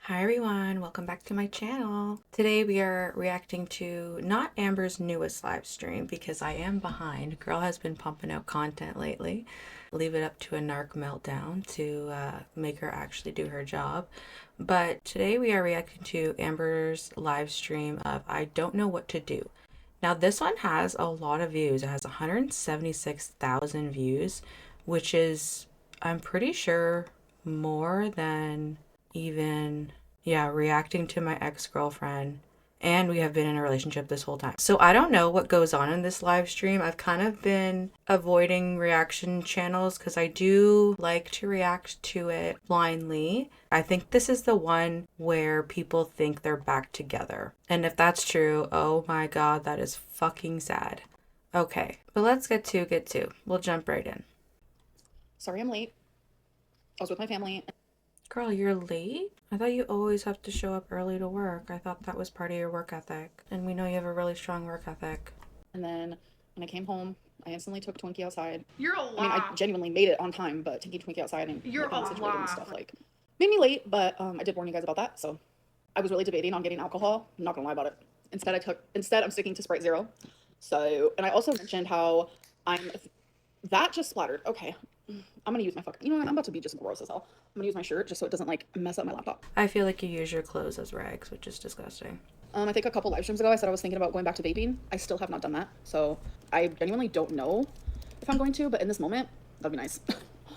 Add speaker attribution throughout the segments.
Speaker 1: Hi everyone, welcome back to my channel. Today we are reacting to not Amber's newest live stream because I am behind. Girl has been pumping out content lately. Leave it up to a narc meltdown to make her actually do her job. But today we are reacting to Amber's live stream of I Don't Know What to Do. Now this one has a lot of views. It has 176,000 views, which is, I'm pretty sure, more than even, yeah, reacting to my ex-girlfriend, and we have been in a relationship this whole time. So I don't know what goes on in this live stream. I've kind of been avoiding reaction channels because I do like to react to it blindly. I think this is the one where people think they're back together. And if that's true, oh my god, that is fucking sad. Okay, but let's get to. We'll jump right in.
Speaker 2: Sorry I'm late. I was with my family.
Speaker 1: Girl, you're late? I thought you always have to show up early to work. I thought that was part of your work ethic. And we know you have a really strong work ethic.
Speaker 2: And then when I came home, I instantly took Twinkie outside.
Speaker 3: You're a
Speaker 2: I mean,
Speaker 3: lot.
Speaker 2: I genuinely made it on time, but taking Twinkie outside and
Speaker 3: You're
Speaker 2: getting
Speaker 3: a
Speaker 2: situated and
Speaker 3: lot.
Speaker 2: stuff like made me late. But I did warn you guys about that. So I was really debating on getting alcohol. I'm not gonna lie about it. Instead I'm sticking to Sprite Zero. So, and I also mentioned how that just splattered. Okay. I'm gonna use my fucking, you know what? I'm about to be just gross as hell. I'm gonna use my shirt just so it doesn't like mess up my laptop.
Speaker 1: I feel like you use your clothes as rags, which is disgusting.
Speaker 2: I think a couple live streams ago I said I was thinking about going back to vaping. I still have not done that. So I genuinely don't know if I'm going to, but in this moment, that'd be nice.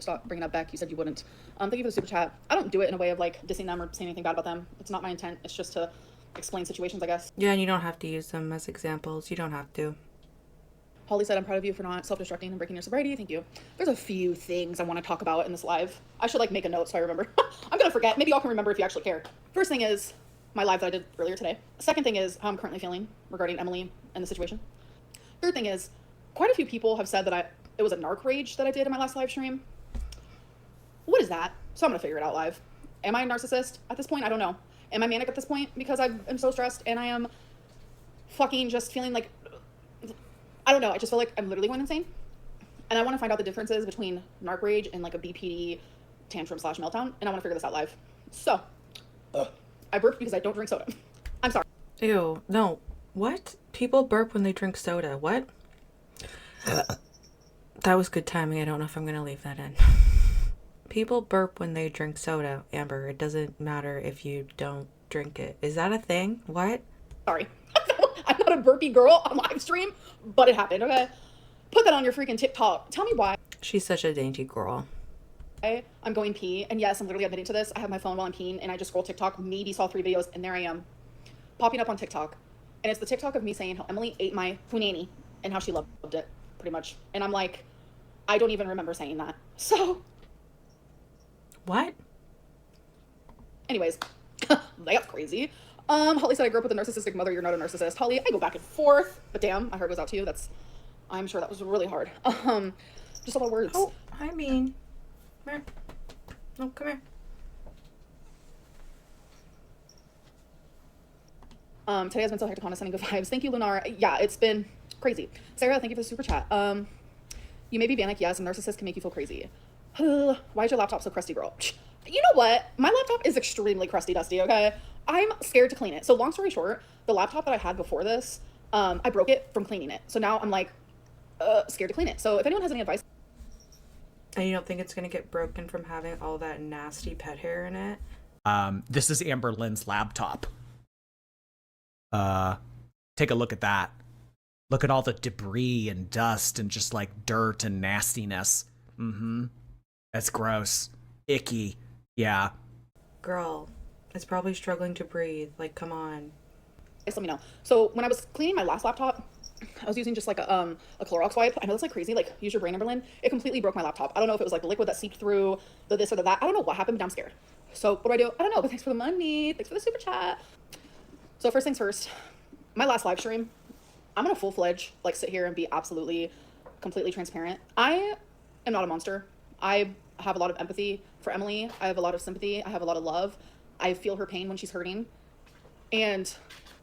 Speaker 2: Stop bringing up Beck. You said you wouldn't. Thank you for the super chat. I don't do it in a way of like dissing them or saying anything bad about them. It's not my intent. It's just to explain situations, I guess.
Speaker 1: Yeah, and you don't have to use them as examples. You don't have to.
Speaker 2: Holly said, I'm proud of you for not self-destructing and breaking your sobriety. Thank you. There's a few things I want to talk about in this live. I should like make a note so I remember. I'm going to forget. Maybe y'all can remember if you actually care. First thing is my live that I did earlier today. Second thing is how I'm currently feeling regarding Emily and the situation. Third thing is quite a few people have said that it was a narc rage that I did in my last live stream. What is that? So I'm going to figure it out live. Am I a narcissist at this point? I don't know. Am I manic at this point because I'm so stressed and I am fucking just feeling like, I don't know. I just feel like I'm literally going insane. And I want to find out the differences between narc rage and like a BPD tantrum / meltdown. And I want to figure this out live. So, I burped because I don't drink soda. I'm sorry.
Speaker 1: Ew, no. What? People burp when they drink soda. What? That was good timing. I don't know if I'm going to leave that in. People burp when they drink soda, Amber. It doesn't matter if you don't drink it. Is that a thing? What?
Speaker 2: Sorry. I'm not a burpy girl on live stream, but it happened, okay? Put that on your freaking TikTok. Tell me why
Speaker 1: She's such a dainty girl.
Speaker 2: I'm going pee. And yes, I'm literally admitting to this. I have my phone while I'm peeing and I just scroll TikTok, maybe saw 3 videos, and there I am, popping up on TikTok. And it's the TikTok of me saying how Emily ate my punani and how she loved it, pretty much. And I'm like, I don't even remember saying that. So,
Speaker 1: What?
Speaker 2: anyways, that's crazy. Holly said, I grew up with a narcissistic mother. You're not a narcissist. Holly, I go back and forth, but damn, my heart goes out to you. I'm sure that was really hard. Just a lot of words.
Speaker 1: Oh, I mean, come here. No, come here.
Speaker 2: Today has been so hectic on sending good vibes. Thank you, Lunar. Yeah, it's been crazy. Sarah, thank you for the super chat. You may be manic, yes, and narcissists can make you feel crazy. Why is your laptop so crusty, girl? You know what? My laptop is extremely crusty dusty, okay? I'm scared to clean it. So long story short, the laptop that I had before this, I broke it from cleaning it. So now I'm like, scared to clean it. So if anyone has any advice.
Speaker 1: And you don't think it's going to get broken from having all that nasty pet hair in it?
Speaker 4: This is Amberlynn's laptop. Take a look at that. Look at all the debris and dust and just like dirt and nastiness. That's gross. Icky. Yeah.
Speaker 1: Girl, it's probably struggling to breathe. Like, come on.
Speaker 2: Just let me know. So when I was cleaning my last laptop, I was using just like a Clorox wipe. I know that's like crazy. Like, use your brain, Amberlynn. It completely broke my laptop. I don't know if it was like the liquid that seeped through, the this or the that. I don't know what happened, but I'm scared. So what do? I don't know, but thanks for the money. Thanks for the super chat. So first things first, my last live stream, I'm gonna full-fledged like sit here and be absolutely, completely transparent. I am not a monster. I have a lot of empathy for Emily. I have a lot of sympathy. I have a lot of love. I feel her pain when she's hurting. And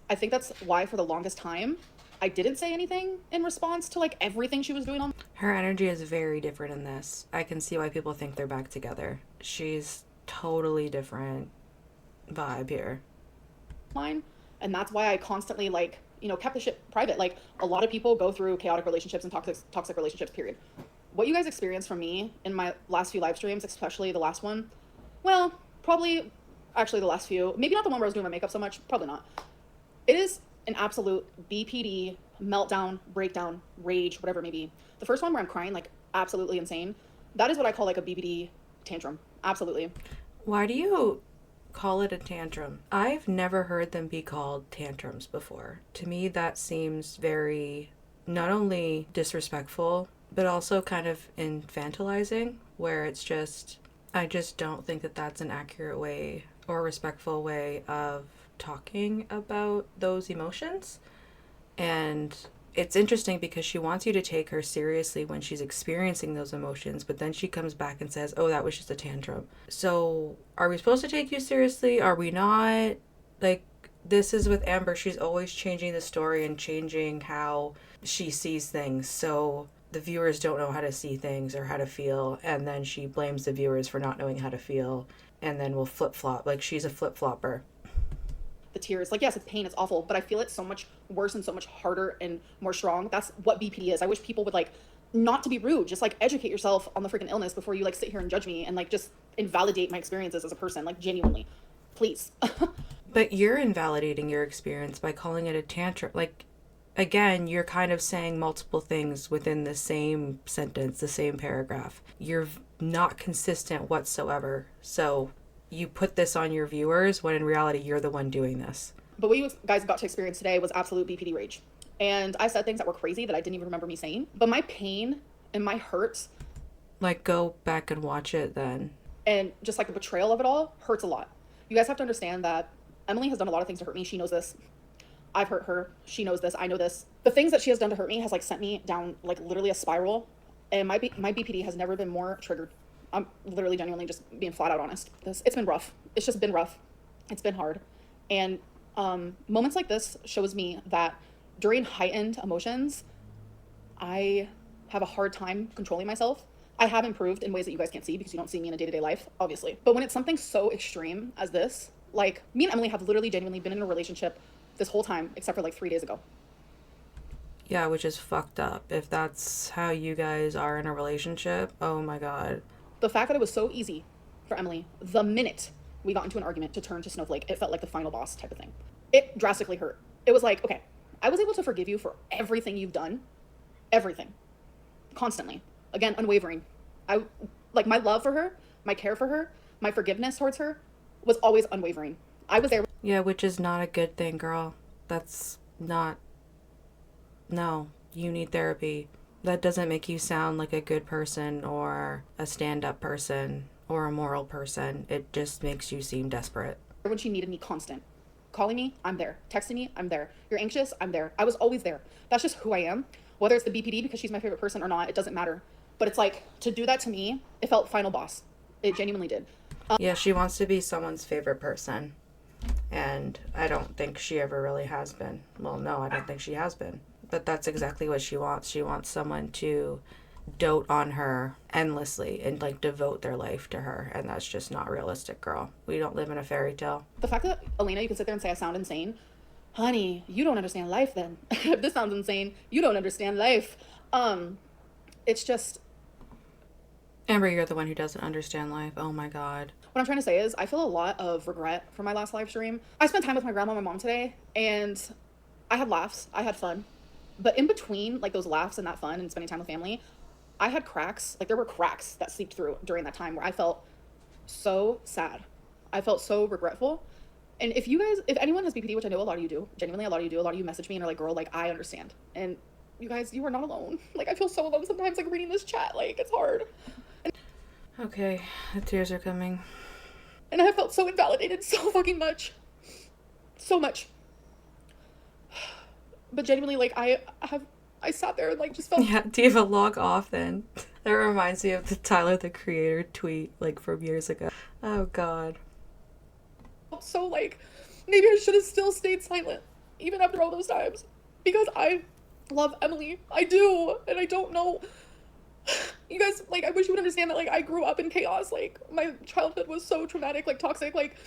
Speaker 2: I think that's why for the longest time, I didn't say anything in response to like everything she was doing on.
Speaker 1: Her energy is very different in this. I can see why people think they're back together. She's totally different. vibe here.
Speaker 2: Mine, and that's why I constantly like, you know, kept the shit private. Like a lot of people go through chaotic relationships and toxic relationships, period. What you guys experienced from me in my last few live streams, especially the last one, well, probably actually the last few, maybe not the one where I was doing my makeup so much, probably not. It is an absolute BPD meltdown, breakdown, rage, whatever it may be. The first one where I'm crying like absolutely insane, that is what I call like a BPD tantrum. Absolutely.
Speaker 1: Why do you call it a tantrum? I've never heard them be called tantrums before. To me, that seems very not only disrespectful, but also kind of infantilizing, where it's just, I just don't think that that's an accurate way or respectful way of talking about those emotions. And it's interesting because she wants you to take her seriously when she's experiencing those emotions, but then she comes back and says, oh, that was just a tantrum. So are we supposed to take you seriously? Are we not? Like, this is with Amber. She's always changing the story and changing how she sees things. So the viewers don't know how to see things or how to feel. And then she blames the viewers for not knowing how to feel. And then will flip-flop. Like, she's a flip-flopper.
Speaker 2: The tears, like, yes, it's pain, it's awful, but I feel it so much worse and so much harder and more strong. That's what BPD is. I wish people would, like, not to be rude, just like educate yourself on the freaking illness before you like sit here and judge me and like just invalidate my experiences as a person, like genuinely, please.
Speaker 1: But you're invalidating your experience by calling it a tantrum. Like, again, you're kind of saying multiple things within the same sentence, the same paragraph. You're not consistent whatsoever. So you put this on your viewers when in reality you're the one doing this.
Speaker 2: But what you guys got to experience today was absolute BPD rage. And I said things that were crazy that I didn't even remember me saying. But my pain and my hurts,
Speaker 1: like, go back and watch it then.
Speaker 2: And just like the betrayal of it all hurts a lot. You guys have to understand that Emily has done a lot of things to hurt me. She knows this. I've hurt her. She knows this. I know this. The things that she has done to hurt me has like sent me down like literally a spiral. And my BPD has never been more triggered. I'm literally genuinely just being flat out honest. It's been rough. It's just been rough. It's been hard. And moments like this shows me that during heightened emotions, I have a hard time controlling myself. I have improved in ways that you guys can't see because you don't see me in a day-to-day life, obviously. But when it's something so extreme as this, like me and Emily have literally genuinely been in a relationship this whole time, except for like 3 days ago.
Speaker 1: Yeah, which is fucked up. If that's how you guys are in a relationship, oh my God.
Speaker 2: The fact that it was so easy for Emily, the minute we got into an argument, to turn to Snowflake, it felt like the final boss type of thing. It drastically hurt. It was like, okay, I was able to forgive you for everything you've done. Everything. Constantly. Again, unwavering. Like my love for her, my care for her, my forgiveness towards her was always unwavering. I was there.
Speaker 1: Yeah, which is not a good thing, girl. That's not... No, you need therapy. That doesn't make you sound like a good person or a stand-up person or a moral person. It just makes you seem desperate.
Speaker 2: When she needed me, constant. Calling me, I'm there. Texting me, I'm there. You're anxious, I'm there. I was always there. That's just who I am. Whether it's the BPD because she's my favorite person or not, it doesn't matter. But it's like, to do that to me, it felt final boss. It genuinely did.
Speaker 1: Yeah, she wants to be someone's favorite person. And I don't think she ever really has been. Well, no, I don't think she has been. But that's exactly what she wants. She wants someone to dote on her endlessly and like devote their life to her. And that's just not realistic, girl. We don't live in a fairy tale.
Speaker 2: The fact that, Elena, you can sit there and say I sound insane. Honey, you don't understand life then. If this sounds insane, you don't understand life. It's just...
Speaker 1: Amber, you're the one who doesn't understand life. Oh my God.
Speaker 2: What I'm trying to say is I feel a lot of regret for my last live stream. I spent time with my grandma and my mom today, and I had laughs. I had fun. But in between, like, those laughs and that fun and spending time with family, I had cracks. Like, there were cracks that seeped through during that time where I felt so sad. I felt so regretful. And if anyone has BPD, which I know a lot of you do, genuinely a lot of you do, a lot of you message me and are like, girl, like, I understand. And you guys, you are not alone. Like, I feel so alone sometimes, like, reading this chat. Like, it's hard.
Speaker 1: Okay, the tears are coming.
Speaker 2: And I felt so invalidated so fucking much. So much. But genuinely, like, I sat there and, like, just felt...
Speaker 1: Yeah, do you have a log off then? That reminds me of the Tyler, the Creator tweet, like, from years ago. Oh, God.
Speaker 2: So, like, maybe I should have still stayed silent, even after all those times. Because I love Emily. I do. And I don't know... You guys, like, I wish you would understand that, like, I grew up in chaos. Like, my childhood was so traumatic, like, toxic. Like,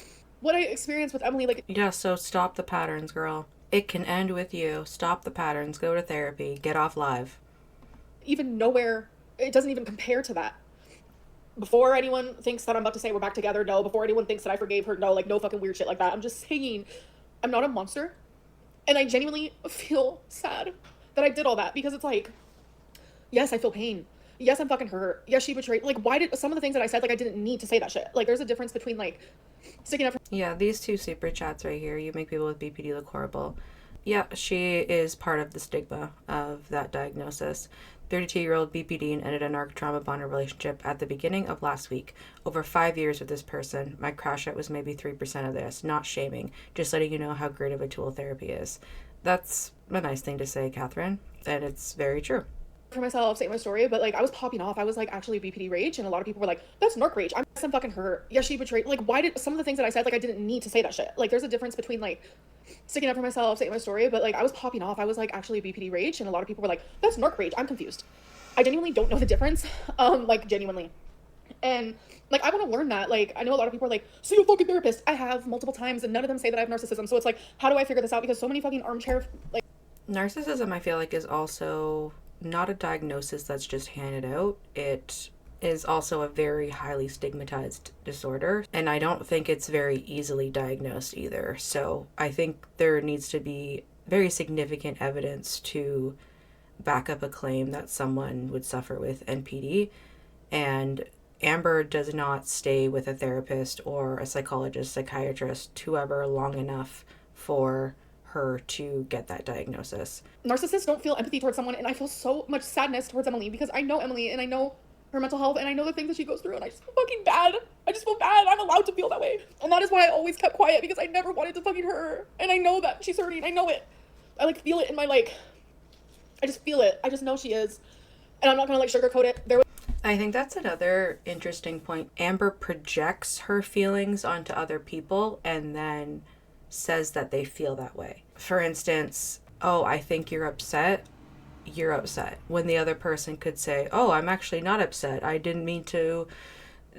Speaker 2: what I experienced with Emily, like,
Speaker 1: Yeah, so stop the patterns, girl. It can end with you. Stop the patterns. Go to therapy. Get off live.
Speaker 2: even nowhere, it doesn't even compare to that. Before anyone thinks that I'm about to say we're back together, no. Before anyone thinks that I forgave her, no. Like, no fucking weird shit like that. I'm just saying, I'm not a monster. And I genuinely feel sad that I did all that, because it's like, yes, I feel pain. Yes, I'm fucking hurt. Yes, she betrayed. Like, why did some of the things that I said, like, I didn't need to say that shit. Like, there's a difference between, like, sticking up for.
Speaker 1: Yeah, these two super chats right here, you make people with BPD look horrible. Yeah, she is part of the stigma of that diagnosis. 32-year-old BPD and ended a narc trauma bonded relationship at the beginning of last week. Over 5 years with this person. My crash out was maybe 3% of this. Not shaming. Just letting you know how great of a tool therapy is. That's a nice thing to say, Catherine. And it's very true.
Speaker 2: For myself, saying my story, but like I was popping off. I was like actually BPD rage, and a lot of people were like, "That's narc rage." I'm fucking hurt. Yeah, she betrayed. Like, why did some of the things that I said, like I didn't need to say that shit. Like, there's a difference between like sticking up for myself, saying my story, but like I was popping off. I was like actually BPD rage, and a lot of people were like, "That's narc rage." I'm confused. I genuinely don't know the difference. Like genuinely, and like I want to learn that. Like I know a lot of people are like, "See a fucking therapist." I have multiple times, and none of them say that I have narcissism. So it's like, how do I figure this out? Because so many fucking armchair like.
Speaker 1: Narcissism, I feel like, is also not a diagnosis that's just handed out. It is also a very highly stigmatized disorder, and I don't think it's very easily diagnosed either. So I think there needs to be very significant evidence to back up a claim that someone would suffer with NPD. And Amber does not stay with a therapist or a psychologist, psychiatrist, whoever, long enough for her to get that diagnosis.
Speaker 2: Narcissists don't feel empathy towards someone, and I feel so much sadness towards Emily, because I know Emily and I know her mental health, and I know the things that she goes through, and I just feel fucking bad. I just feel bad. I'm allowed to feel that way. And that is why I always kept quiet, because I never wanted to fucking hurt her. And I know that she's hurting. I know it. I like feel it in my like, I just feel it. I just know she is. And I'm not gonna like sugarcoat it.
Speaker 1: I think that's another interesting point. Amber projects her feelings onto other people and then says that they feel that way. For instance, "Oh, I think you're upset." You're upset. When the other person could say, "Oh, I'm actually not upset. I didn't mean to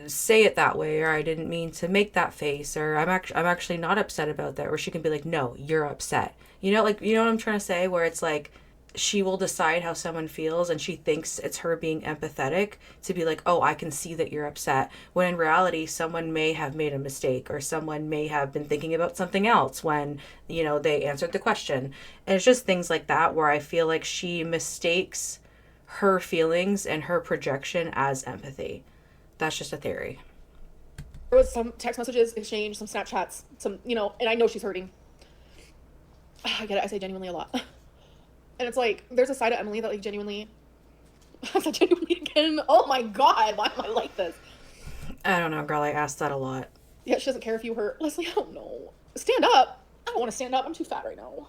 Speaker 1: say it that way," or "I didn't mean to make that face," or I'm actually not upset about that." Or she can be like, "No, you're upset." You know, like, you know what I'm trying to say? Where it's like, she will decide how someone feels and she thinks it's her being empathetic to be like, "Oh, I can see that you're upset," when in reality someone may have made a mistake or someone may have been thinking about something else when, you know, they answered the question. And it's just things like that where I feel like she mistakes her feelings and her projection as empathy. That's just a theory.
Speaker 2: There was some text messages exchanged, some Snapchats, some, you know, and I know she's hurting. I get it. I say genuinely a lot. And it's like, there's a side of Emily that like genuinely, I said genuinely again. Oh my God, why am I like this?
Speaker 1: I don't know, girl. I asked that a lot.
Speaker 2: Yeah, she doesn't care if you hurt. Leslie, I don't know. Stand up. I don't want to stand up. I'm too fat right now.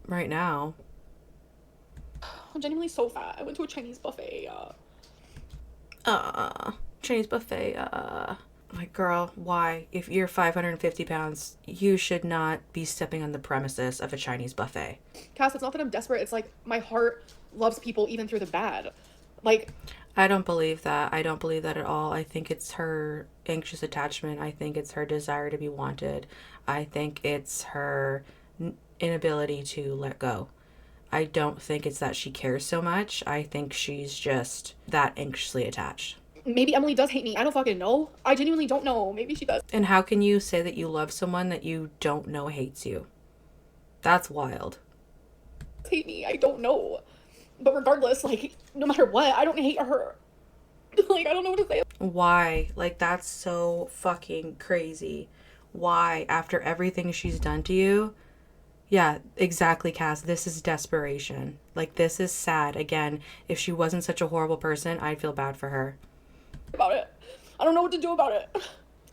Speaker 1: Right now.
Speaker 2: I'm genuinely so fat. I went to a Chinese buffet.
Speaker 1: Chinese buffet. Like, girl, why? If you're 550 pounds, you should not be stepping on the premises of a Chinese buffet.
Speaker 2: Cass, it's not that I'm desperate. It's like my heart loves people even through the bad. Like,
Speaker 1: I don't believe that. I don't believe that at all. I think it's her anxious attachment. I think it's her desire to be wanted. I think it's her inability to let go. I don't think it's that she cares so much. I think she's just that anxiously attached.
Speaker 2: maybe Emily does hate me. I don't fucking know. I genuinely don't know. Maybe she does.
Speaker 1: And how can you say that you love someone that you don't know hates you? That's wild.
Speaker 2: Hate me. I don't know. But regardless, like, no matter what, I don't hate her. Like, I don't know what to say.
Speaker 1: Why? Like, that's so fucking crazy. Why? After everything she's done to you? Yeah, exactly, Cass. This is desperation. Like, this is sad. Again, if she wasn't such a horrible person, I'd feel bad for her.
Speaker 2: About it. I don't know what to do about it.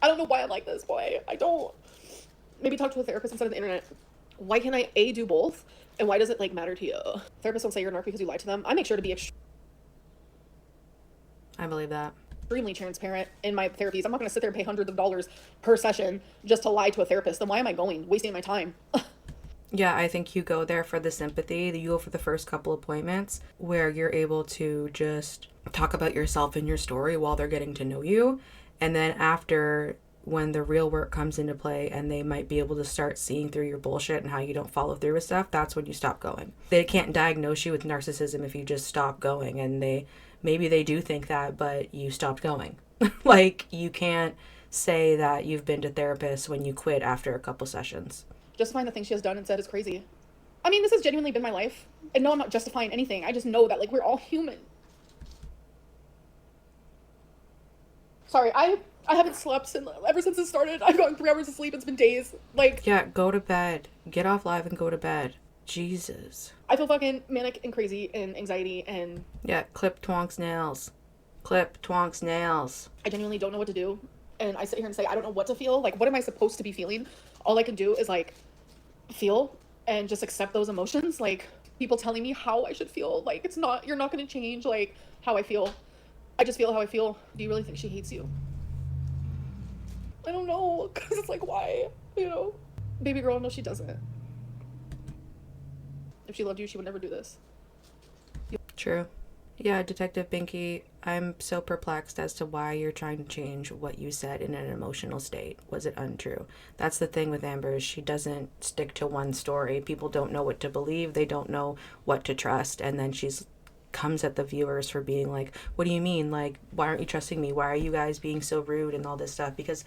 Speaker 2: I don't know why I'm like this, boy. I don't. Maybe talk to a therapist instead of the internet. Why can't I, A, do both? And why does it, like, matter to you? Therapists don't say you're a narc because you lied to them. I make sure to be
Speaker 1: I believe that.
Speaker 2: extremely transparent in my therapies. I'm not going to sit there and pay hundreds of dollars per session just to lie to a therapist. Then why am I going? Wasting my time.
Speaker 1: Yeah, I think you go there for the sympathy. You go for the first couple appointments where you're able to just talk about yourself and your story while they're getting to know you. And then after, when the real work comes into play and they might be able to start seeing through your bullshit and how you don't follow through with stuff, that's when you stop going. They can't diagnose you with narcissism if you just stop going, and maybe they do think that, but you stopped going. Like, you can't say that you've been to therapists when you quit after a couple sessions.
Speaker 2: Justifying the things she has done and said is crazy. I mean, this has genuinely been my life. And no, I'm not justifying anything. I just know that, like, we're all human. Sorry, I haven't slept ever since it started. I've gotten 3 hours of sleep. It's been days. Like,
Speaker 1: yeah, go to bed. Get off live and go to bed. Jesus.
Speaker 2: I feel fucking manic and crazy and anxiety and...
Speaker 1: Yeah, clip Twonk's nails. Clip Twonk's nails.
Speaker 2: I genuinely don't know what to do. And I sit here and say, I don't know what to feel. Like, what am I supposed to be feeling? All I can do is, like, feel and just accept those emotions. Like, people telling me how I should feel. Like, you're not going to change, like, how I feel. I just feel how I feel. Do you really think she hates you? I don't know, because it's like, why? You know? Baby girl, no, she doesn't. If she loved you, she would never do this.
Speaker 1: True. Yeah, Detective Binky, I'm so perplexed as to why you're trying to change what you said in an emotional state. Was it untrue? That's the thing with Amber, is she doesn't stick to one story. People don't know what to believe. They don't know what to trust. And then she's comes at the viewers for being like, what do you mean? Like, why aren't you trusting me? Why are you guys being so rude and all this stuff? Because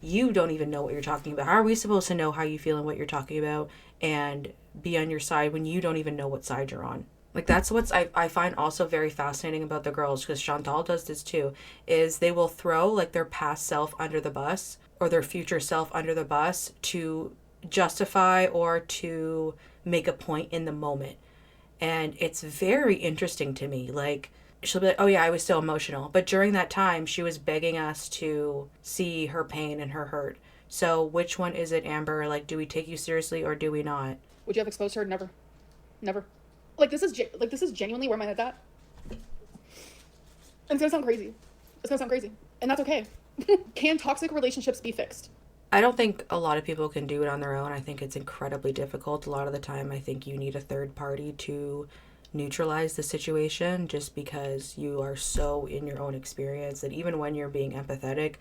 Speaker 1: you don't even know what you're talking about. How are we supposed to know how you feel and what you're talking about and be on your side when you don't even know what side you're on? Like, that's what's I find also very fascinating about the girls, because Chantal does this too, is they will throw like their past self under the bus or their future self under the bus to justify or to make a point in the moment. And it's very interesting to me. Like, she'll be like, oh yeah, I was so emotional. But during that time, she was begging us to see her pain and her hurt. So which one is it, Amber? Like, do we take you seriously or do we not?
Speaker 2: Would you have exposed her? Never. Never. Like, this is genuinely where my head's at. And it's gonna sound crazy. It's gonna sound crazy. And that's okay. Can toxic relationships be fixed?
Speaker 1: I don't think a lot of people can do it on their own. I think it's incredibly difficult. A lot of the time, I think you need a third party to neutralize the situation, just because you are so in your own experience that even when you're being empathetic,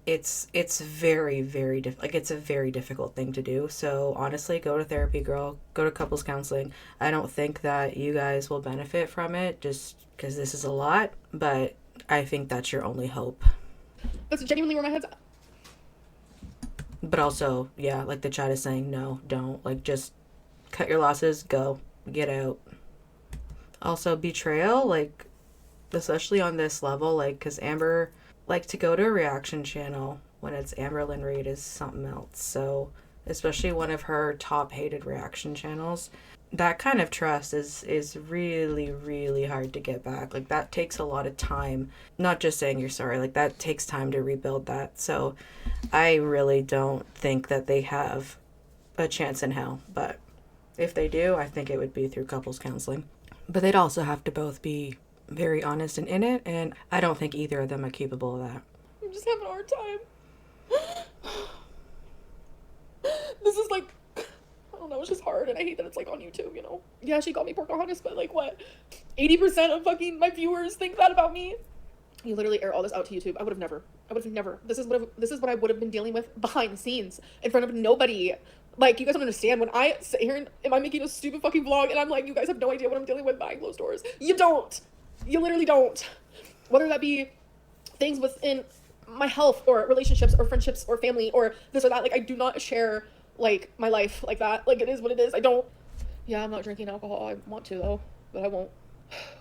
Speaker 1: it's very, very it's a very difficult thing to do. So honestly, go to therapy, girl. Go to couples counseling. I don't think that you guys will benefit from it just because this is a lot, but I think that's your only hope.
Speaker 2: That's genuinely where my head's at.
Speaker 1: But also, yeah, like the chat is saying, no, don't. Like, just cut your losses, go, get out. Also, betrayal, like, especially on this level, like, because Amber, like, to go to a reaction channel when it's Amberlynn Reid is something else. So, especially one of her top hated reaction channels, that kind of trust is really, really hard to get back. Like, that takes a lot of time. Not just saying you're sorry, like, that takes time to rebuild that. So I really don't think that they have a chance in hell. But if they do, I think it would be through couples counseling. But they'd also have to both be very honest and in it, and I don't think either of them are capable of that.
Speaker 2: I'm just having a hard time. This is like, I don't know, it's just hard, and I hate that it's like on YouTube, you know? Yeah, she called me Pocahontas, but like what? 80% of fucking my viewers think that about me? You literally air all this out to YouTube. I would have never. This is what I would have been dealing with behind the scenes, in front of nobody. Like, you guys don't understand. When I sit here and am I making a stupid fucking vlog and I'm like, you guys have no idea what I'm dealing with behind closed doors. You don't. You literally don't. Whether that be things within my health or relationships or friendships or family or this or that. Like, I do not share, like, my life like that. Like, it is what it is. I don't. Yeah, I'm not drinking alcohol. I want to, though, but I won't.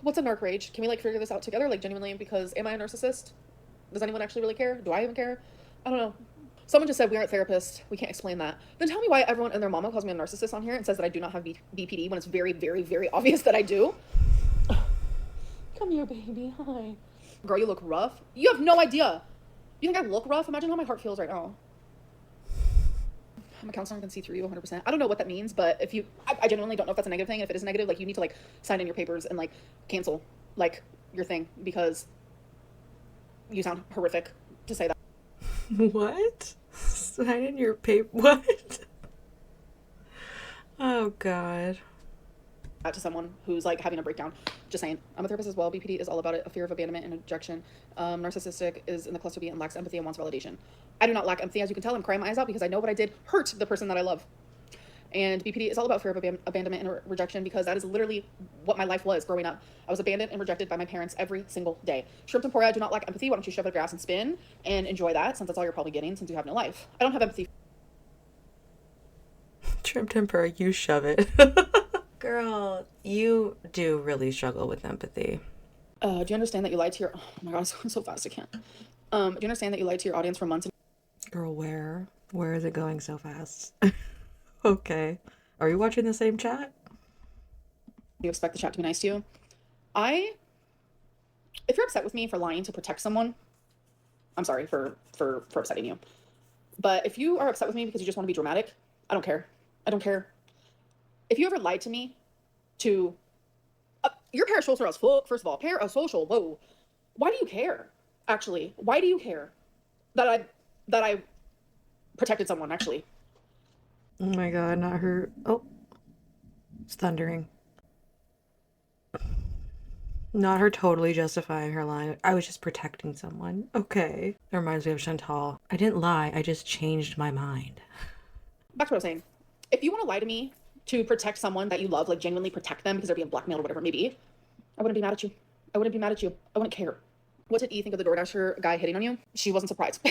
Speaker 2: What's a narc rage? Can we, like, figure this out together? Like, genuinely, because am I a narcissist? Does anyone actually really care? Do I even care? I don't know. Someone just said we aren't therapists. We can't explain that. Then tell me why everyone and their mama calls me a narcissist on here and says that I do not have BPD when it's very, very, very obvious that I do. Come here, baby. Hi. Girl, you look rough. You have no idea. You think I look rough? Imagine how my heart feels right now. I'm a counselor and can see through you 100%. I don't know what that means, but if you, I genuinely don't know if that's a negative thing. If it is negative, like, you need to, like, sign in your papers and, like, cancel, like, your thing, because you sound horrific to say that.
Speaker 1: What? Sign in your paper? What? Oh, God.
Speaker 2: that to someone who's like having a breakdown. Just saying. I'm a therapist as well. BPD is all about it. A fear of abandonment and rejection. Narcissistic is in the cluster B and lacks empathy and wants validation. I do not lack empathy, as you can tell. I'm crying my eyes out because I know what I did hurt the person that I love. And BPD is all about fear of abandonment and rejection, because that is literally what my life was growing up. I was abandoned and rejected by my parents every single day. Shrimp tempura, I do not lack empathy. Why don't you shove it up your ass and spin and enjoy that, since that's all you're probably getting since you have no life. I don't have empathy.
Speaker 1: Shrimp tempura, you shove it. Girl, you do really struggle with empathy.
Speaker 2: Do you understand that you lied to your... Oh my god, it's going so fast, I can't. Do you understand that you lied to your audience for months?
Speaker 1: Girl, where? Where is it going so fast? Okay. Are you watching the same chat?
Speaker 2: You expect the chat to be nice to you? If you're upset with me for lying to protect someone, I'm sorry for upsetting you. But if you are upset with me because you just want to be dramatic, I don't care. I don't care. If you ever lied to me to... you're parasocial as fuck, first of all. Parasocial, whoa. Why do you care, actually? Why do you care that I protected someone, actually?
Speaker 1: Oh my god, not her. Oh. It's thundering. Not her totally justifying her lying. I was just protecting someone. Okay. That reminds me of Chantal. I didn't lie, I just changed my mind.
Speaker 2: Back to what I was saying. If you want to lie to me to protect someone that you love, like genuinely protect them because they're being blackmailed or whatever it may be, I wouldn't be mad at you. I wouldn't be mad at you. I wouldn't care. What did E think of the DoorDasher guy hitting on you? She wasn't surprised.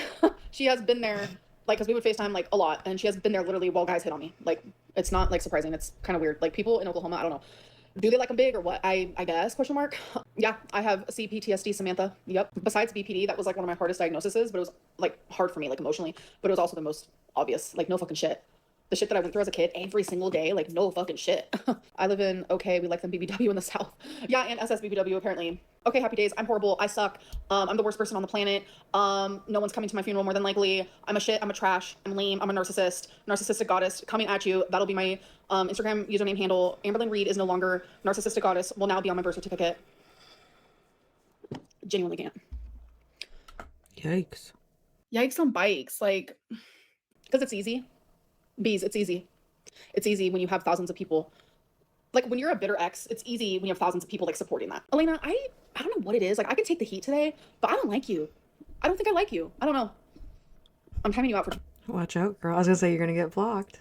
Speaker 2: She has been there, like, because we would FaceTime, like, a lot, and she has been there literally while guys hit on me. Like, it's not, like, surprising. It's kind of weird. Like, people in Oklahoma, I don't know. Do they like them big or what? I guess, question mark. Yeah, I have CPTSD, Samantha. Yep. Besides BPD, that was, like, one of my hardest diagnoses, but it was, like, hard for me, like, emotionally. But it was also the most obvious. Like, no fucking shit. The shit that I went through as a kid every single day, like, no fucking shit. I live in, okay, we like them BBW in the South. Yeah, and SSBBW, apparently. Okay, happy days. I'm horrible. I suck. I'm the worst person on the planet. No one's coming to my funeral more than likely. I'm a shit. I'm a trash. I'm lame. I'm a narcissist. Narcissistic goddess coming at you. That'll be my Instagram username handle. Amberlynn Reid is no longer narcissistic goddess. Will now be on my birth certificate. Genuinely can't.
Speaker 1: Yikes.
Speaker 2: Yikes on bikes. Like, because it's easy. Bees, it's easy. It's easy when you have thousands of people. Like, when you're a bitter ex, it's easy when you have thousands of people, like, supporting that. Elena, I don't know what it is. Like, I can take the heat today, but I don't like you. I don't think I like you. I don't know. I'm timing you out for
Speaker 1: Watch out, girl. I was gonna say you're gonna get blocked.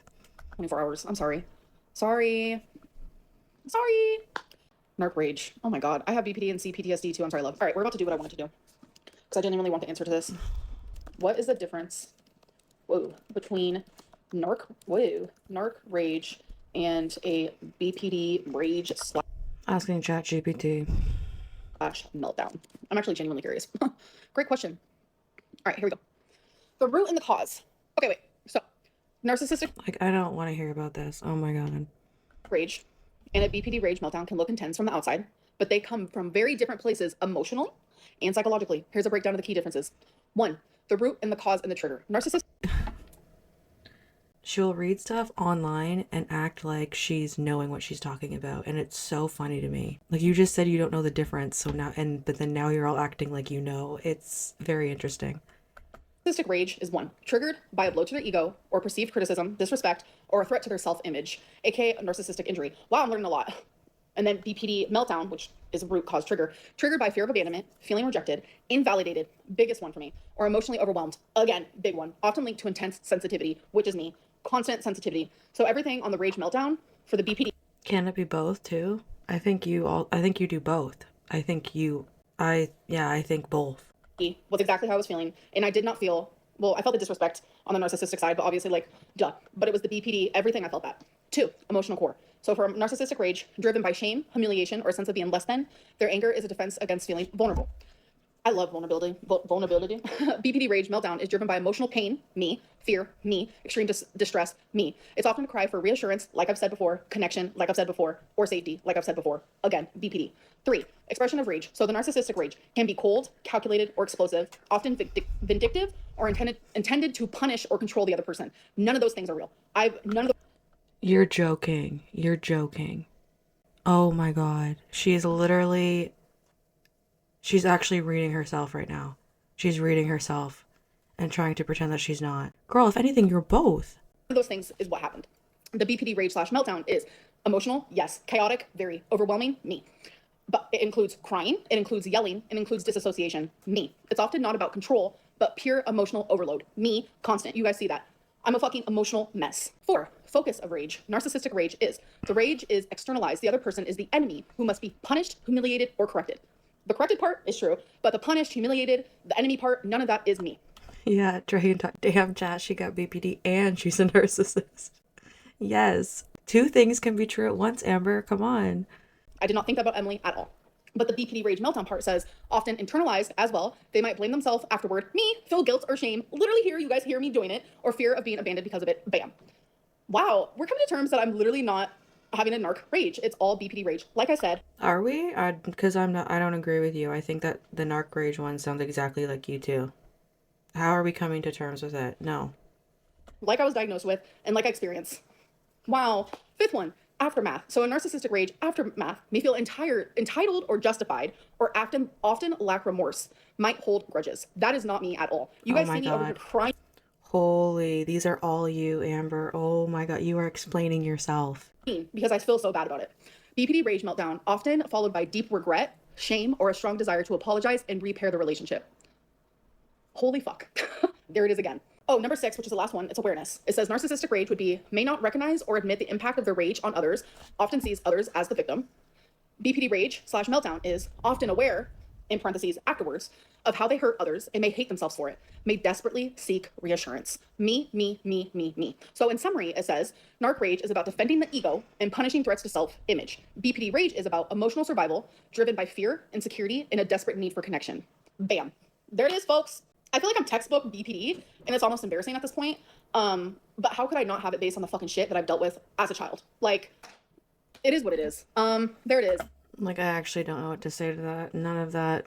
Speaker 2: 24 hours. I'm sorry. Sorry. Narc rage. Oh my god. I have BPD and CPTSD too. I'm sorry, love. All right, we're about to do what I wanted to do, because I genuinely want the answer to this. What is the difference, between narc rage and a BPD rage
Speaker 1: Asking ChatGPT.
Speaker 2: / meltdown? I'm actually genuinely curious. Great question. All right, here we go. The root and the cause. Okay, wait. So, narcissistic
Speaker 1: Like, I don't want to hear about this. Oh my god.
Speaker 2: rage and a BPD rage meltdown can look intense from the outside, but they come from very different places emotionally and psychologically. Here's a breakdown of the key differences. 1, the root and the cause and the trigger. Narcissistic
Speaker 1: She'll read stuff online and act like she's knowing what she's talking about, and it's so funny to me. Like, you just said you don't know the difference, so now, but then now you're all acting like you know. It's very interesting.
Speaker 2: rage is 1, triggered by a blow to their ego or perceived criticism, disrespect, or a threat to their self-image, aka a narcissistic injury. Wow, I'm learning a lot. And then BPD meltdown, which is a root cause trigger, triggered by fear of abandonment, feeling rejected, invalidated, biggest one for me, or emotionally overwhelmed, again, big one, often linked to intense sensitivity, which is me, constant sensitivity. So everything on the rage meltdown for the BPD.
Speaker 1: Can it be both too? I think you do both. I think both.
Speaker 2: Was exactly how I was feeling, and I did not feel, well, I felt the disrespect on the narcissistic side, but obviously, like, duh. But it was the BPD, everything I felt that. 2, emotional core. So for narcissistic rage, driven by shame, humiliation, or a sense of being less than, their anger is a defense against feeling vulnerable. I love vulnerability. BPD rage meltdown is driven by emotional pain, me, fear, me, extreme distress, me. It's often a cry for reassurance, like I've said before, connection, like I've said before, or safety, like I've said before. Again, BPD. 3, expression of rage. So the narcissistic rage can be cold, calculated, or explosive, often vindictive, or intended to punish or control the other person. None of those things are real. None of the...
Speaker 1: You're joking. You're joking. Oh my god. She's actually reading herself right now. She's reading herself and trying to pretend that she's not. Girl, if anything, you're both.
Speaker 2: One of those things is what happened. The BPD rage / meltdown is Emotional, yes. Chaotic, very. Overwhelming, me. But it includes crying, it includes yelling, it includes disassociation, me. It's often not about control, but pure emotional overload, me, constant. You guys see that. I'm a fucking emotional mess. 4, focus of rage. Narcissistic rage is the rage is externalized. The other person is the enemy who must be punished, humiliated, or corrected. The corrected part is true, but the punished, humiliated, the enemy part, none of that is me.
Speaker 1: Yeah, damn chat, she got BPD and she's a narcissist. Yes. Two things can be true at once, Amber. Come on.
Speaker 2: I did not think that about Emily at all. But the BPD rage meltdown part says, often internalized as well. They might blame themselves afterward. Me, feel guilt or shame. Literally here, you guys hear me doing it, or fear of being abandoned because of it. Bam. Wow, we're coming to terms that I'm literally not having a narc rage. It's all BPD rage. Like I said.
Speaker 1: Are we? Because I don't agree with you. I think that the narc rage one sounds exactly like you too. How are we coming to terms with it? No.
Speaker 2: Like I was diagnosed with, and like I experienced. Wow. 5th one. Aftermath. So a narcissistic rage aftermath may feel entitled or justified, or often lack remorse, might hold grudges. That is not me at all. You guys see me over here crying.
Speaker 1: Holy, these are all you, Amber. Oh my God, you are explaining yourself.
Speaker 2: Because I feel so bad about it. BPD rage meltdown, often followed by deep regret, shame, or a strong desire to apologize and repair the relationship. Holy fuck. There it is again. Oh, number 6, which is the last one, it's awareness. It says narcissistic rage would be, may not recognize or admit the impact of their rage on others, often sees others as the victim. BPD rage / meltdown is often aware, in parentheses, afterwards, of how they hurt others and may hate themselves for it, may desperately seek reassurance. Me, me, me, me, me. So in summary, it says, narc rage is about defending the ego and punishing threats to self-image. BPD rage is about emotional survival, driven by fear, insecurity, and a desperate need for connection. Bam. There it is, folks. I feel like I'm textbook BPD, and it's almost embarrassing at this point. But how could I not have it based on the fucking shit that I've dealt with as a child? Like, it is what it is. There it is.
Speaker 1: Like, I actually don't know what to say to that. None of that.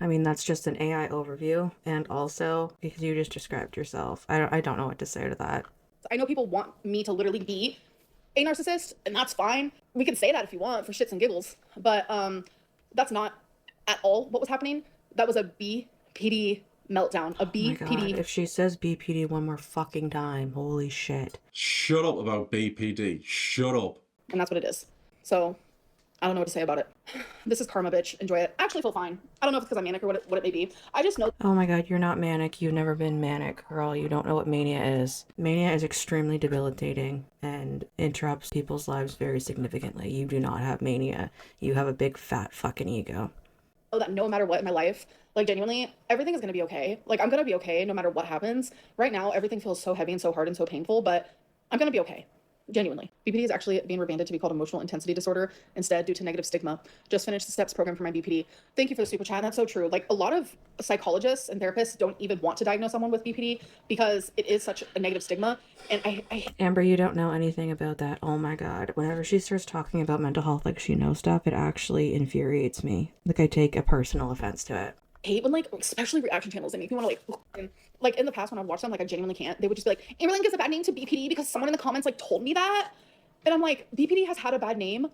Speaker 1: I mean, that's just an AI overview. And also, because you just described yourself. I don't know what to say to that.
Speaker 2: I know people want me to literally be a narcissist, and that's fine. We can say that if you want for shits and giggles. But that's not at all what was happening. That was a BPD meltdown. A BPD.
Speaker 1: Oh my God, if she says BPD one more fucking time, holy shit.
Speaker 3: Shut up about BPD. Shut up.
Speaker 2: And that's what it is. So I don't know what to say about it. This is karma, bitch. Enjoy it. I actually feel fine. I don't know if it's because I'm manic or what it may be. I just know.
Speaker 1: Oh my God, you're not manic. You've never been manic, girl. You don't know what mania is. Mania is extremely debilitating and interrupts people's lives very significantly. You do not have mania. You have a big fat fucking ego.
Speaker 2: Oh, that no matter what in my life, like genuinely, everything is going to be okay. Like I'm going to be okay no matter what happens. Right now, everything feels so heavy and so hard and so painful, but I'm going to be okay. Genuinely. BPD is actually being rebranded to be called emotional intensity disorder instead due to negative stigma. Just finished the STEPS program for my BPD. Thank you for the super chat. That's so true. Like a lot of psychologists and therapists don't even want to diagnose someone with BPD because it is such a negative stigma. And I
Speaker 1: Amber, you don't know anything about that. Oh my God. Whenever she starts talking about mental health like she knows stuff, it actually infuriates me. Like I take a personal offense to it.
Speaker 2: hate when, like, especially reaction channels, they make me want to, like in the past when I've watched them, like, I genuinely can't. They would just be like, Amberlynn gives a bad name to BPD because someone in the comments, like, told me that. And I'm like, BPD has had a bad name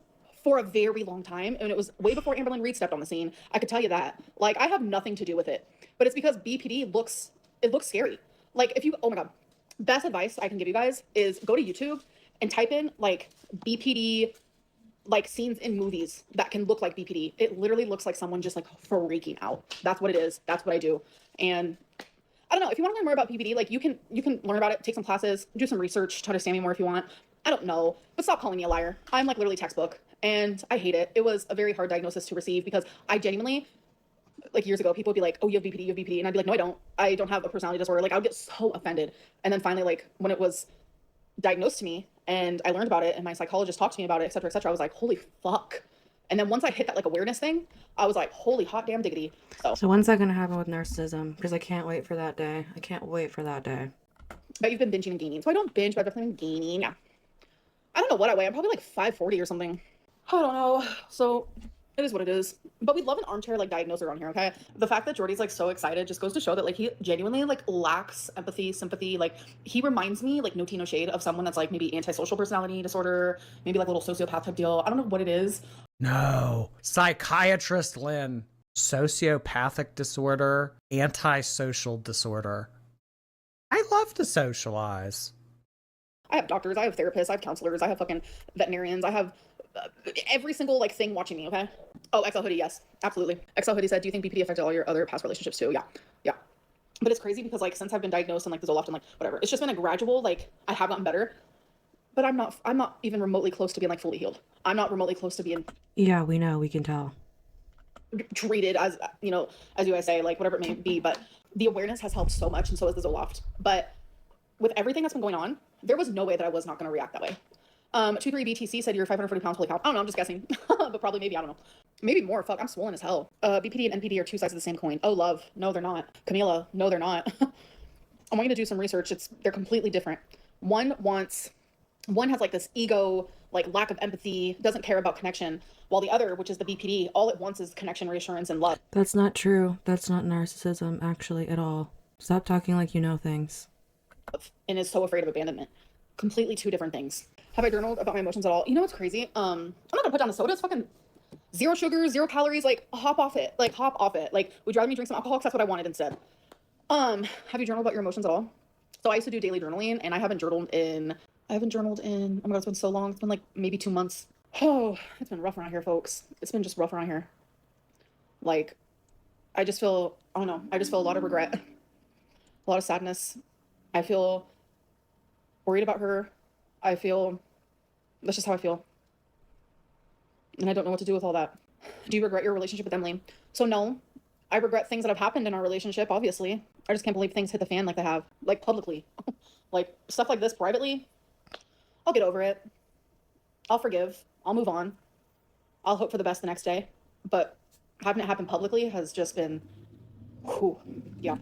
Speaker 2: for a very long time, and it was way before Amberlynn Reid stepped on the scene. I could tell you that. Like, I have nothing to do with it. But it's because BPD looks scary. Like, if you, oh my God, best advice I can give you guys is go to YouTube and type in, like, BPD, like, scenes in movies that can look like BPD. It literally looks like someone just, like, freaking out. That's what it is. That's what I do. And I don't know, if you want to learn more about BPD, like, you can learn about it, take some classes, do some research, try to understand me more if you want. I don't know, but stop calling me a liar. I'm, like, literally textbook, and I hate it. It was a very hard diagnosis to receive because I genuinely, like, years ago, people would be like, oh, you have BPD, you have BPD. And I'd be like, no, I don't. I don't have a personality disorder. Like, I would get so offended. And then finally, like, when it was diagnosed to me and I learned about it and my psychologist talked to me about it, et cetera, I was like, holy fuck. And then once I hit that, like, awareness thing, I was like, holy hot damn diggity.
Speaker 1: So when's that going to happen with narcissism? Because I can't wait for that day. I can't wait for that day.
Speaker 2: But you've been binging and gaining. So I don't binge, but I've definitely been gaining. Yeah. I don't know what I weigh. I'm probably like 540 or something. I don't know. So it is what it is. But we'd love an armchair, like, diagnoser on here, okay? The fact that Jordy's, like, so excited just goes to show that, like, he genuinely, like, lacks empathy, sympathy. Like, he reminds me, like, no tea, no shade, of someone that's, like, maybe antisocial personality disorder, maybe, like, a little sociopath type deal. I don't know what it is.
Speaker 4: No. Psychiatrist Lynn. Sociopathic disorder. Antisocial disorder. I love to socialize.
Speaker 2: I have doctors, I have therapists, I have counselors, I have fucking veterinarians, I have every single like thing watching me, okay? Oh, XL Hoodie, yes, absolutely. XL Hoodie said, do you think BPD affected all your other past relationships too? Yeah, yeah. But it's crazy because like since I've been diagnosed and like the Zoloft and like whatever, it's just been a gradual, like I have gotten better, but I'm not even remotely close to being like fully healed. I'm not remotely close to being
Speaker 1: Yeah, we know, we can tell.
Speaker 2: treated as, you know, as you guys say, like whatever it may be, but the awareness has helped so much and so has the Zoloft. But with everything that's been going on, there was no way that I was not going to react that way. 23BTC said you're 540 pounds, holy cow. I don't know, I'm just guessing. But probably, maybe, I don't know. Maybe more, fuck, I'm swollen as hell. BPD and NPD are two sides of the same coin. Oh, love, no they're not. Camila, no they're not. I want you to do some research. They're completely different. One has like this ego, like lack of empathy, doesn't care about connection, while the other, which is the BPD, all it wants is connection, reassurance, and love.
Speaker 1: That's not true. That's not narcissism, actually, at all. Stop talking like you know things.
Speaker 2: And is so afraid of abandonment. Completely two different things. Have I journaled about my emotions at all? You know what's crazy? I'm not gonna put down the soda. It's fucking 0 sugar, 0 calories. Like, hop off it. Like, hop off it. Like, would you rather me drink some alcohol? 'Cause that's what I wanted instead. Have you journaled about your emotions at all? So I used to do daily journaling, and I haven't journaled in, oh my god, it's been so long. It's been like maybe 2 months. Oh, it's been rough around here, folks. It's been just rough around here. Like, I just feel, I don't know, I just feel a lot of regret, a lot of sadness. I feel worried about her. That's just how I feel. And I don't know what to do with all that. Do you regret your relationship with Emily? So no, I regret things that have happened in our relationship, obviously. I just can't believe things hit the fan like they have, like publicly. Like stuff like this privately, I'll get over it. I'll forgive. I'll move on. I'll hope for the best the next day. But having it happen publicly has just been, whew, yeah.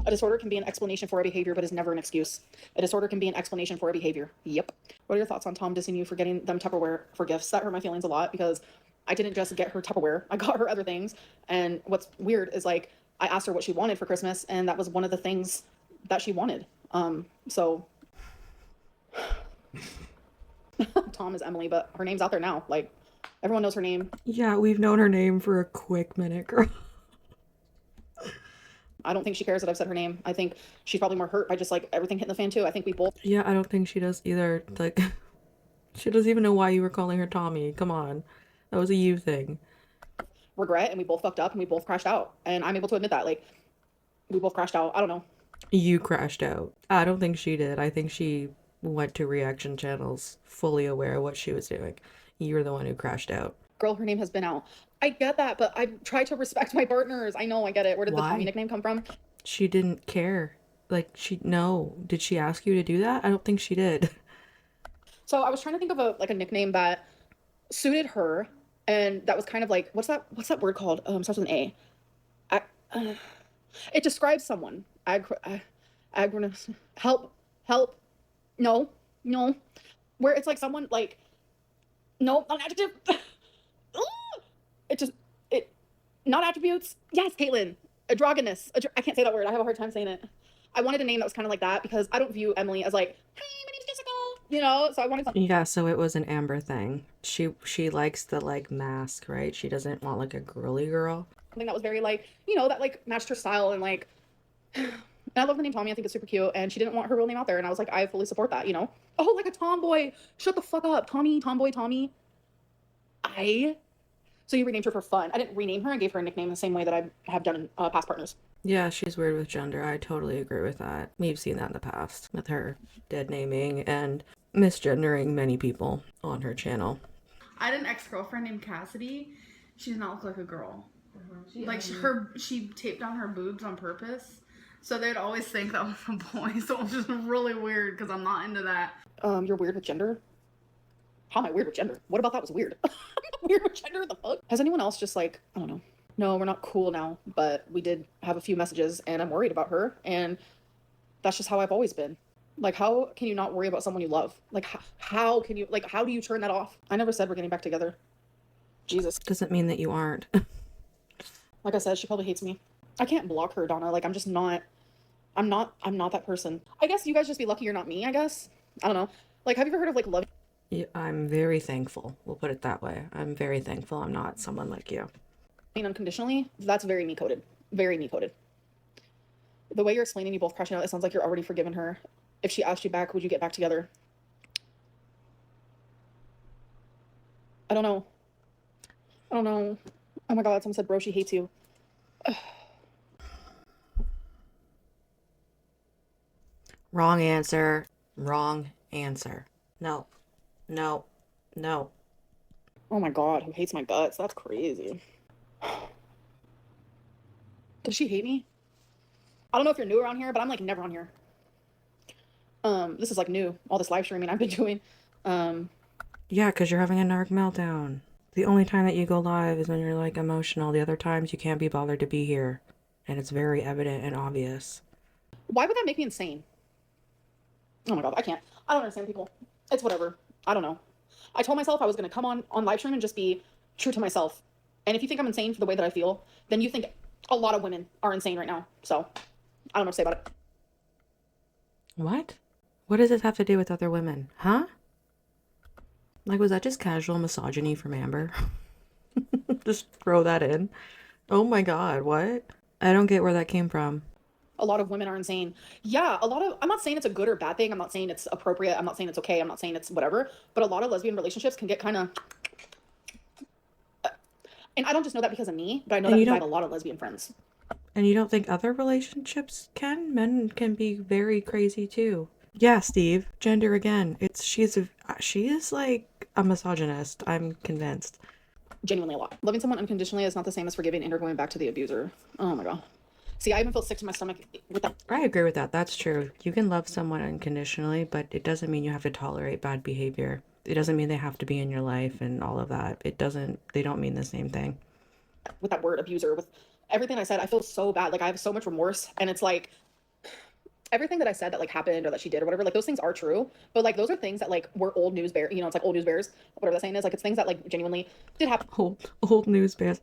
Speaker 2: A disorder can be an explanation for a behavior, but is never an excuse. A disorder can be an explanation for a behavior. Yep. What are your thoughts on Tom dissing you for getting them Tupperware for gifts? That hurt my feelings a lot because I didn't just get her Tupperware. I got her other things. And what's weird is like, I asked her what she wanted for Christmas, and that was one of the things that she wanted. So Tom is Emily, but her name's out there now. Like, everyone knows her name.
Speaker 1: Yeah, we've known her name for a quick minute, girl.
Speaker 2: I don't think she cares that I've said her name. I think she's probably more hurt by just like everything hitting the fan too. I think we both.
Speaker 1: Yeah, I don't think she does either. Like, she doesn't even know why you were calling her Tommy. Come on. That was a you thing.
Speaker 2: Regret, and we both fucked up and we both crashed out. And I'm able to admit that. Like, we both crashed out. I don't know.
Speaker 1: You crashed out. I don't think she did. I think she went to reaction channels fully aware of what she was doing. You were the one who crashed out.
Speaker 2: Girl, her name has been out. I get that, but I try to respect my partners. I know, I get it. Where did the
Speaker 1: Why?
Speaker 2: Tommy nickname come from?
Speaker 1: She didn't care. Like, no. Did she ask you to do that? I don't think she did.
Speaker 2: So I was trying to think of a nickname that suited her, and that was kind of like, what's that word called? Starts with an A. It describes someone. Help. No. Where it's like someone like, no, not an adjective. Not attributes. Yes, Caitlin. Androgynous. I can't say that word. I have a hard time saying it. I wanted a name that was kind of like that because I don't view Emily as like, hey, my name's Jessica. You know, so I wanted something.
Speaker 1: Yeah, so it was an Amber thing. She likes the like mask, right? She doesn't want like a girly girl.
Speaker 2: Something that was very like, you know, that like matched her style and like, and I love the name Tommy. I think it's super cute. And she didn't want her real name out there. And I was like, I fully support that, you know? Oh, like a tomboy. Shut the fuck up. Tomboy Tommy. So you renamed her for fun. I didn't rename her. I gave her a nickname the same way that I have done in past partners.
Speaker 1: Yeah, she's weird with gender. I totally agree with that. We've seen that in the past with her dead naming and misgendering many people on her channel.
Speaker 5: I had an ex-girlfriend named Cassidy. She did not look like a girl. Like she taped on her boobs on purpose. So they'd always think that was a boy. So it was just really weird because I'm not into that.
Speaker 2: You're weird with gender? How am I weird with gender? What about that was weird? Weird with gender? The fuck? Has anyone else just like, I don't know. No, we're not cool now, but we did have a few messages and I'm worried about her. And that's just how I've always been. Like, how can you not worry about someone you love? Like, how can you, like, how do you turn that off? I never said we're getting back together. Jesus.
Speaker 1: Doesn't mean that you aren't.
Speaker 2: Like I said, she probably hates me. I can't block her, Donna. Like, I'm not that person. I guess you guys just be lucky you're not me, I guess. I don't know. Like, have you ever heard of like love?
Speaker 1: Yeah, I'm very thankful. We'll put it that way. I'm very thankful I'm not someone like you.
Speaker 2: Unconditionally? That's very me coded. Very me coded. The way you're explaining you both crashing out, it sounds like you're already forgiven her. If she asked you back, would you get back together? I don't know. I don't know. Oh my god, someone said, bro, she hates you.
Speaker 1: Wrong answer. Wrong answer. No. No. No.
Speaker 2: Oh my god, who hates my guts? That's crazy. Does she hate me? I don't know if you're new around here, but I'm like never on here. This is like new, all this live streaming I've been doing.
Speaker 1: Yeah, because you're having a narc meltdown. The only time that you go live is when you're like emotional. The other times you can't be bothered to be here. And it's very evident and obvious.
Speaker 2: Why would that make me insane? Oh my god, I can't. I don't understand people. It's whatever. I don't know. I told myself I was gonna come on live stream and just be true to myself. And if you think I'm insane for the way that I feel, then you think a lot of women are insane right now. So I don't know what to say about it.
Speaker 1: What? What does this have to do with other women? Huh? Like, was that just casual misogyny from Amber? Just throw that in. Oh my god, what? I don't get where that came from.
Speaker 2: A lot of women are insane. Yeah, a lot of, I'm not saying it's a good or bad thing. I'm not saying it's appropriate. I'm not saying it's okay. I'm not saying it's whatever. But a lot of lesbian relationships can get kind of, and I don't just know that because of me, but I know that because I have a lot of lesbian friends.
Speaker 1: And you don't think other relationships can? Men can be very crazy too. Yeah, Steve. Gender again. She is like a misogynist. I'm convinced.
Speaker 2: Genuinely a lot. Loving someone unconditionally is not the same as forgiving and or going back to the abuser. Oh my god. See, I even feel sick to my stomach with that.
Speaker 1: I agree with that. That's true. You can love someone unconditionally, but it doesn't mean you have to tolerate bad behavior. It doesn't mean they have to be in your life and all of that. They don't mean the same thing.
Speaker 2: With that word abuser, with everything I said, I feel so bad. Like I have so much remorse, and it's like everything that I said that like happened or that she did or whatever, like those things are true, but like those are things that like were old news bear, it's like old news bears, whatever that saying is, like it's things that like genuinely did happen.
Speaker 1: Old news bears.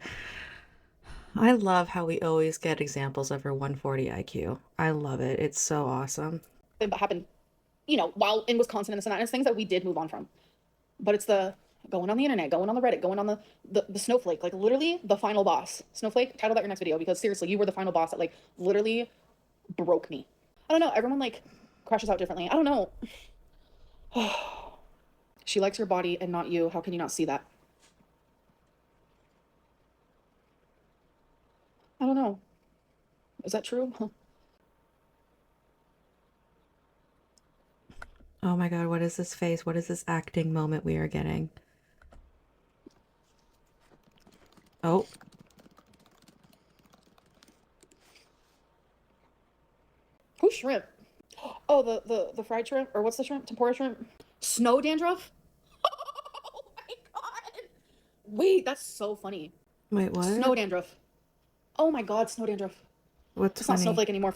Speaker 1: I love how we always get examples of her 140 IQ. I love it. It's so awesome.
Speaker 2: But happened, while in Wisconsin and this and that, and it's things that we did move on from. But it's the going on the internet, going on the Reddit, going on the snowflake, like literally the final boss. Snowflake, title that your next video, because seriously, you were the final boss that like literally broke me. I don't know. Everyone like crashes out differently. I don't know. She likes your body and not you. How can you not see that? I don't know. Is that true? Huh.
Speaker 1: Oh my god, what is this face? What is this acting moment we are getting? Oh.
Speaker 2: Who's shrimp? Oh, the fried shrimp, or what's the shrimp? Tempura shrimp? Snow dandruff? Oh my god. Wait, that's so funny.
Speaker 1: Wait, what?
Speaker 2: Snow dandruff. Oh my god, snow dandruff.
Speaker 1: What's
Speaker 2: It's
Speaker 1: funny?
Speaker 2: not snowflake anymore,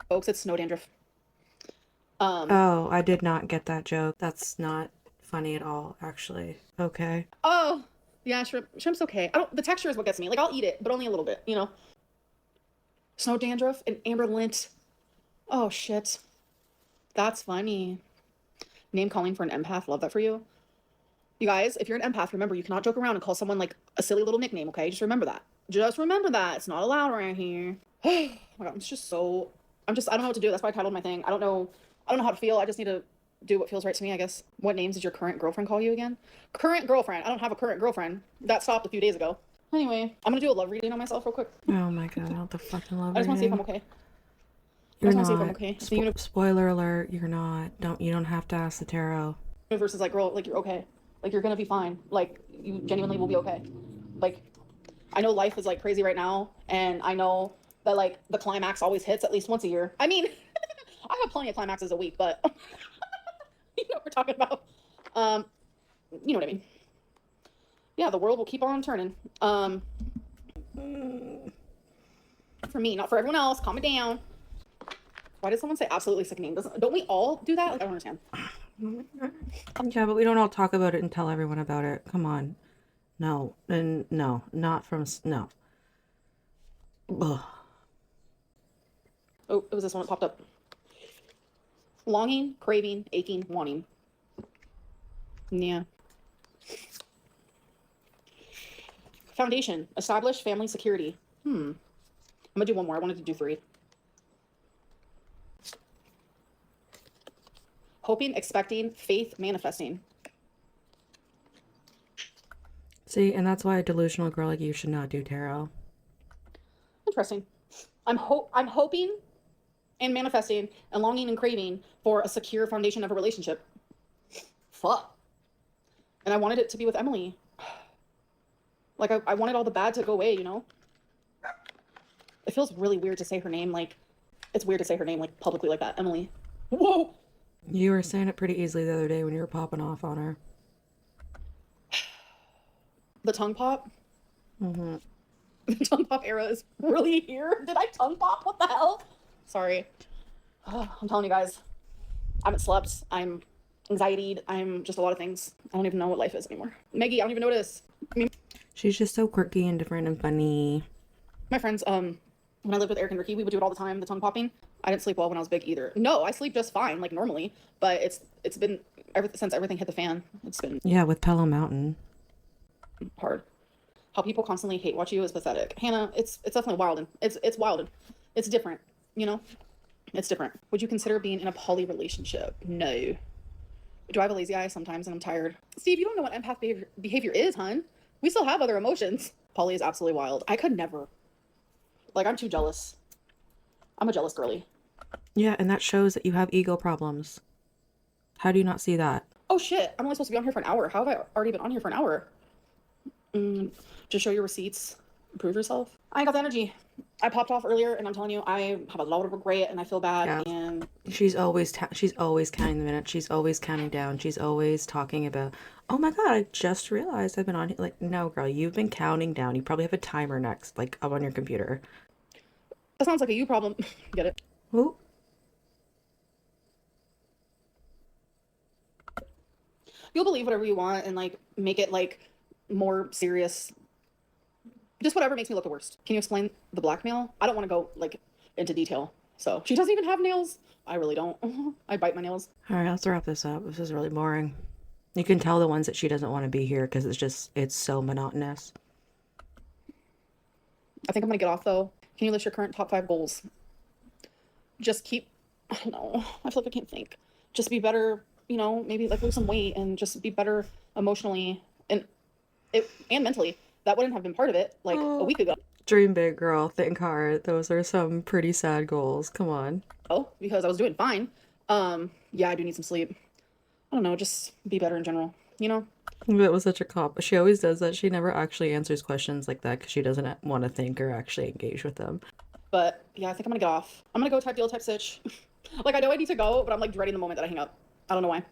Speaker 2: folks. It's snow dandruff.
Speaker 1: Oh, I did not get that joke. That's not funny at all, actually. Okay.
Speaker 2: Oh, yeah, shrimp's okay. The texture is what gets me. Like, I'll eat it, but only a little bit, Snow dandruff and Amberlynn. Oh, shit. That's funny. Name calling for an empath. Love that for you. You guys, if you're an empath, remember, you cannot joke around and call someone, like, a silly little nickname, okay? Just remember that. Just remember that. It's not allowed around here. Oh, my God. It's just so... I don't know what to do. That's why I titled my thing. I don't know how to feel. I just need to do what feels right to me, I guess. What names did your current girlfriend call you again? Current girlfriend. I don't have a current girlfriend. That stopped a few days ago. Anyway, I'm gonna do a love reading on myself real quick.
Speaker 1: Oh my god, not the fucking love
Speaker 2: I just want to see if I'm
Speaker 1: reading.
Speaker 2: okay.
Speaker 1: You're
Speaker 2: I just
Speaker 1: not.
Speaker 2: want to see if I'm okay.
Speaker 1: Spoiler alert, you're not. You don't have to ask the tarot.
Speaker 2: The universe is like, girl, like you're okay. Like you're gonna be fine. Like you genuinely will be okay. Like I know life is like crazy right now, and I know that like the climax always hits at least once a year. I mean, I have plenty of climaxes a week, but you know what we're talking about. You know what I mean. Yeah, the world will keep on turning. For me, not for everyone else. Calm it down. Why did someone say absolutely sickening? Don't we all do that? Like, I don't understand.
Speaker 1: Yeah, but we don't all talk about it and tell everyone about it. Come on. No. And no. Not from... No. Ugh.
Speaker 2: Oh, it was this one that popped up. Longing, craving, aching, wanting. Yeah. Foundation. Establish family security. I'm gonna do one more. I wanted to do 3. Hoping, expecting, faith, manifesting.
Speaker 1: See, and that's why a delusional girl like you should not do tarot.
Speaker 2: Interesting. I'm hoping and manifesting and longing and craving for a secure foundation of a relationship. Fuck. And I wanted it to be with Emily. Like, I wanted all the bad to go away, you know? It feels really weird to say her name, like, it's weird to say her name, like, publicly like that. Emily. Whoa!
Speaker 1: You were saying it pretty easily the other day when you were popping off on her.
Speaker 2: The tongue pop?
Speaker 1: Mm-hmm.
Speaker 2: The tongue pop era is really here. Did I tongue pop? What the hell? Sorry. I'm telling you guys, I haven't slept. I'm anxietied. I'm just a lot of things. I don't even know what life is anymore. Maggie, I don't even notice. I mean,
Speaker 1: She's just so quirky and different and funny.
Speaker 2: my friends, when I lived with Eric and Ricky, we would do it all the time, the tongue popping. I didn't sleep well when I was big either. No, I sleep just fine, like normally, but it's been since everything hit the fan, it's been
Speaker 1: Yeah, with Pellow Mountain.
Speaker 2: hard. How people constantly hate watch you is pathetic. Hannah, it's definitely wild and it's wild and it's different, you know? It's different. Would you consider being in a poly relationship? No. Do I have a lazy eye sometimes and I'm tired? Steve, you don't know what empath behavior is, hun. We still have other emotions. Poly is absolutely wild. I could never. Like, I'm too jealous. I'm a jealous girly.
Speaker 1: Yeah, and that shows that you have ego problems. How do you not see that?
Speaker 2: Oh shit, I'm only supposed to be on here for an hour. How have I already been on here for an hour? Just show your receipts. Prove yourself. I ain't got the energy. I popped off earlier and I'm telling you, I have a lot of regret and I feel bad.
Speaker 1: Yeah.
Speaker 2: And
Speaker 1: She's always counting the minutes. She's always counting down. She's always talking about, oh my god, I just realized I've been on here. Like, no, girl, you've been counting down. You probably have a timer next, like up on your computer.
Speaker 2: that sounds like a you problem. Get it?
Speaker 1: Oh,
Speaker 2: You'll believe whatever you want and like make it like more serious. Just whatever makes me look the worst. Can you explain the blackmail? I don't want to go like into detail. So she doesn't even have nails. I really don't. I bite my nails.
Speaker 1: all right, let's wrap this up. This is really boring. You can tell the ones that she doesn't want to be here because it's so monotonous.
Speaker 2: I think I'm gonna get off though. Can you list your current top 5 goals? Just keep, I don't know. I feel like I can't think. Just be better, you know, maybe like lose some weight and just be better emotionally and mentally. That wouldn't have been part of it like a week ago.
Speaker 1: Dream big, girl. Think hard. Those are some pretty sad goals. Come on.
Speaker 2: Oh, because I was doing fine. Yeah, I do need some sleep. I don't know, just be better in general, you know?
Speaker 1: That was such a cop. She always does that. She never actually answers questions like that because she doesn't want to think or actually engage with them.
Speaker 2: But yeah, I think I'm gonna get off. I'm gonna go type deal, type stitch. Like, I know I need to go, but I'm like dreading the moment that I hang up. I don't know why.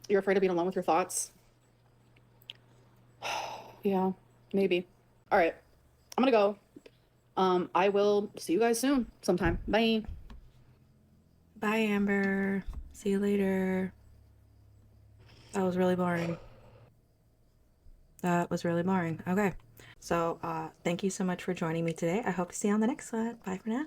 Speaker 2: You're afraid of being alone with your thoughts? Yeah, maybe. All right, I'm gonna go. I will see you guys soon sometime. Bye.
Speaker 1: Bye, Amber. See you later. That was really boring. That was really boring. Okay. So, thank you so much for joining me today. I hope to see you on the next one. Bye for now.